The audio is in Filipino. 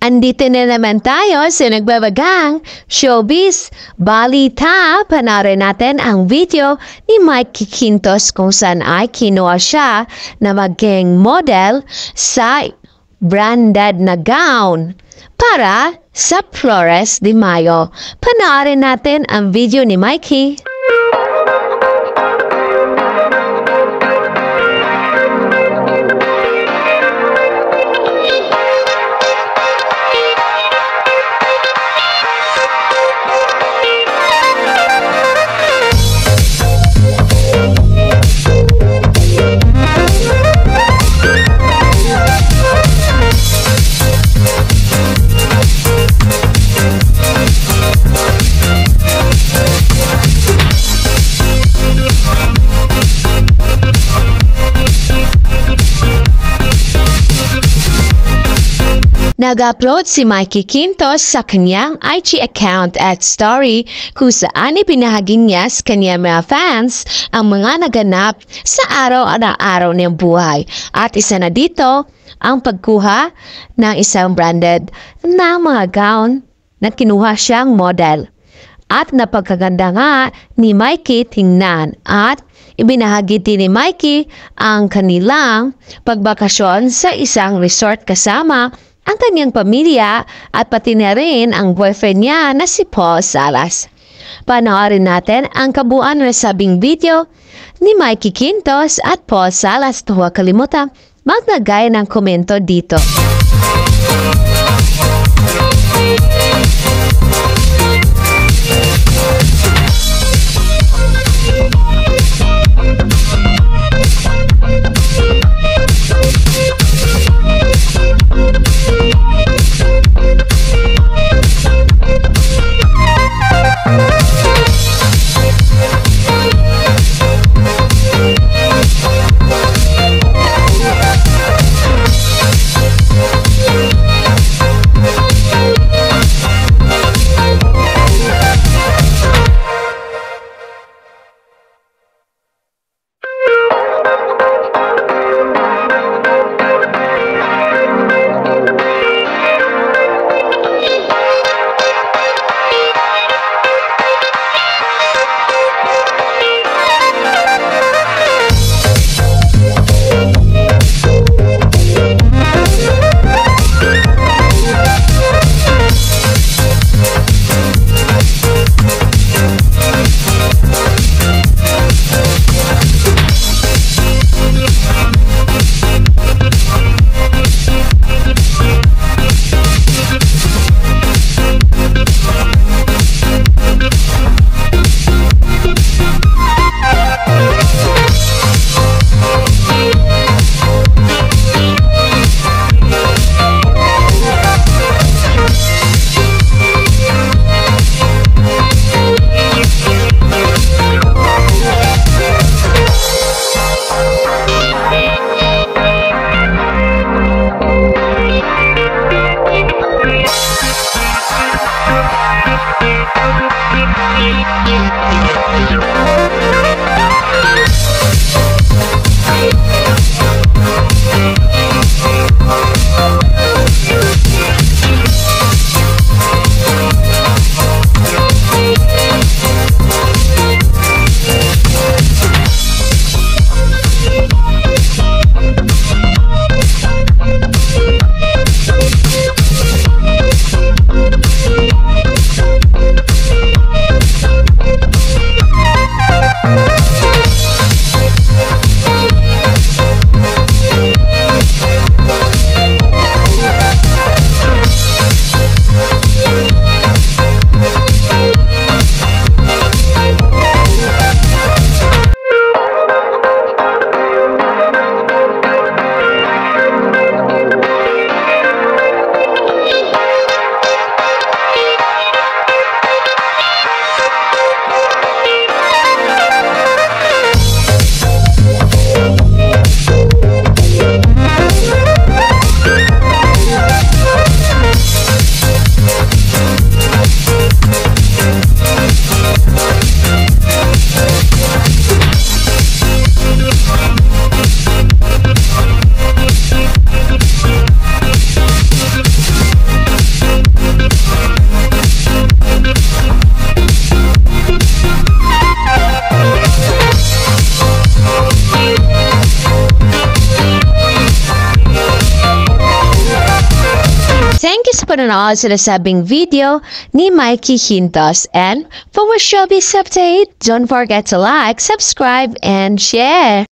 Andito na naman tayo sa nagbabagang showbiz balita. Panoorin natin ang video ni Mikey Quintos kung saan ay kinuha siya na maging model sa branded na gown para sa Flores de Mayo. Panoorin natin ang video ni Mikey. Nag-upload si Mikey Quintos sa kanyang IG account at story kung saan ipinahagi niya sa kanyang mga fans ang mga naganap sa araw-araw niyang buhay. At isa na dito ang pagkuha ng isang branded na mga gown na kinuha siyang model. At napagkaganda nga ni Mikey tingnan at ibinahagi din ni Mikey ang kanilang pagbakasyon sa isang resort kasama ang kanyang pamilya at pati na rin ang boyfriend niya na si Paul Salas. Panoorin natin ang kabuuan ng sabing video ni Mikey Quintos at Paul Salas. Huwag kalimutan maglagay ng komento dito. panonood sa nasabing video ni Mikey Quintos. And for more showbiz update, don't forget to like, subscribe, and share.